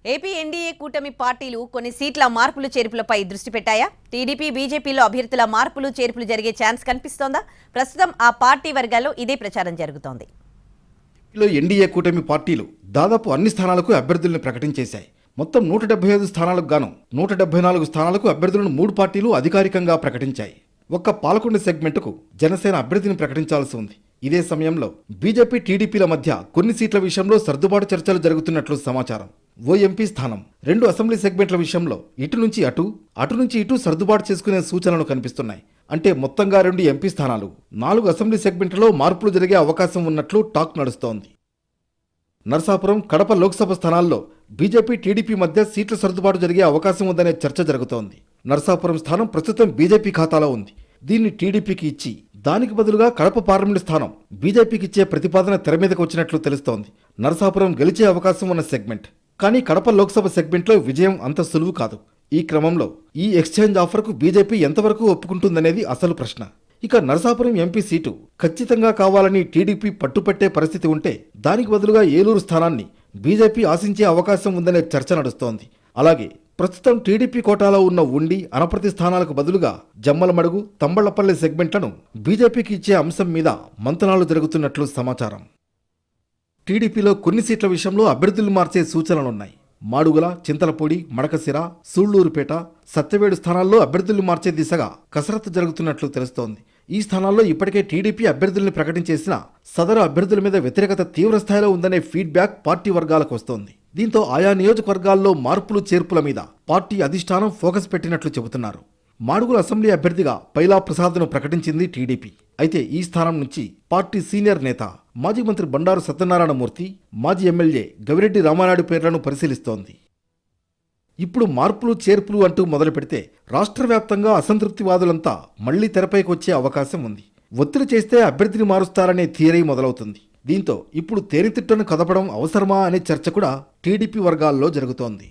AP NDA కూటమి పార్టీలు కొన్ని సీట్ల మార్పులు చేర్పులపై దృష్టి పెట్టాయా? టీడీపీ బీజేపీలో అభ్యర్థుల మార్పులు చేర్పులు జరిగే ఛాన్స్ కనిపిస్తోందా? ప్రస్తుతం ఆ పార్టీ వర్గాల్లో ఇదే ప్రచారం జరుగుతోంది. ఎన్డీఏ కూటమి పార్టీలు దాదాపు అన్ని స్థానాలకు అభ్యర్థులను ప్రకటించేశాయి. మొత్తం 175 స్థానాలకు గాను 174 స్థానాలకు అభ్యర్థులను 3 పార్టీలు అధికారికంగా ప్రకటించాయి. ఒక్క పాలకొండ సెగ్మెంటుకు జనసేన అభ్యర్థిని ప్రకటించాల్సి ఉంది. ఇదే సమయంలో బీజేపీ టీడీపీల మధ్య కొన్ని సీట్ల విషయంలో సర్దుబాటు చర్చలు జరుగుతున్నట్లు సమాచారం. ఓ ఎంపీ స్థానం, 2 అసెంబ్లీ సెగ్మెంట్ల విషయంలో ఇటు నుంచి అటు నుంచి ఇటు సర్దుబాటు చేసుకునే సూచనలు కనిపిస్తున్నాయి. అంటే మొత్తంగా 2 ఎంపీ స్థానాలు, 4 అసెంబ్లీ సెగ్మెంట్లలో మార్పులు జరిగే అవకాశం ఉన్నట్లు టాక్ నడుస్తోంది. నరసాపురం, కడప లోక్సభ స్థానాల్లో బీజేపీ టీడీపీ మధ్య సీట్ల సర్దుబాటు జరిగే అవకాశం ఉందనే చర్చ జరుగుతోంది. నరసాపురం స్థానం ప్రస్తుతం బీజేపీ ఖాతాలో ఉంది. దీన్ని టీడీపీకి ఇచ్చి దానికి బదులుగా కడప పార్లమెంటు స్థానం బీజేపీకి ఇచ్చే ప్రతిపాదన తెర మీదకు వచ్చినట్లు తెలుస్తోంది. నరసాపురం గెలిచే అవకాశం ఉన్న సెగ్మెంట్, కానీ కడప లోక్సభ సెగ్మెంట్లో విజయం అంత సులువు కాదు. ఈ క్రమంలో ఈ ఎక్స్చేంజ్ ఆఫర్కు బీజేపీ ఎంతవరకు ఒప్పుకుంటుందనేది అసలు ప్రశ్న. ఇక నరసాపురం ఎంపీ సీటు ఖచ్చితంగా కావాలని టీడీపీ పట్టుపట్టే పరిస్థితి ఉంటే దానికి బదులుగా ఏలూరు స్థానాన్ని బీజేపీ ఆశించే అవకాశం ఉందనే చర్చ నడుస్తోంది. అలాగే ప్రస్తుతం టీడీపీ కోటాలో ఉన్న ఉండి, అనపర్తి స్థానాలకు బదులుగా జమ్మలమడుగు, తంబళ్లపల్లి సెగ్మెంట్లను బీజేపీకి ఇచ్చే అంశం మీద మంతనాలు జరుగుతున్నట్లు సమాచారం. టీడీపీలో కొన్ని సీట్ల విషయంలో అభ్యర్థులు మార్చే సూచనలున్నాయి. మాడుగుల, చింతలపూడి, మడకసిర, సూళ్లూరుపేట, సత్యవేడు స్థానాల్లో అభ్యర్థులు మార్చే దిశగా కసరత్తు జరుగుతున్నట్లు తెలుస్తోంది. ఈ స్థానాల్లో ఇప్పటికే టీడీపీ అభ్యర్థుల్ని ప్రకటించేసిన సదరు అభ్యర్థుల మీద వ్యతిరేకత తీవ్రస్థాయిలో ఉందనే ఫీడ్బ్యాక్ పార్టీ వర్గాలకు వస్తోంది. దీంతో ఆయా నియోజకవర్గాల్లో మార్పులు చేర్పుల మీద పార్టీ అధిష్టానం ఫోకస్ పెట్టినట్లు చెబుతున్నారు. మాడుగుల అసెంబ్లీ అభ్యర్థిగా పైలా ప్రసాద్ను ప్రకటించింది టీడీపీ. అయితే ఈ స్థానం నుంచి పార్టీ సీనియర్ నేత, మాజీ మంత్రి బండారు సత్యనారాయణమూర్తి, మాజీ ఎమ్మెల్యే గవిరెడ్డి రామానాయుడు పేర్లను పరిశీలిస్తోంది. ఇప్పుడు మార్పులు చేర్పులు అంటూ మొదలు పెడితే రాష్ట్ర వ్యాప్తంగా అసంతృప్తివాదులంతా మళ్లీ తెరపైకి వచ్చే అవకాశం ఉంది. ఒత్తిడి చేస్తే అభ్యర్థిని మారుస్తారనే థియరీ మొదలవుతుంది. దీంతో ఇప్పుడు తేనెతిట్టను కదపడం అవసరమా అనే చర్చ కూడా టీడీపీ వర్గాల్లో జరుగుతోంది.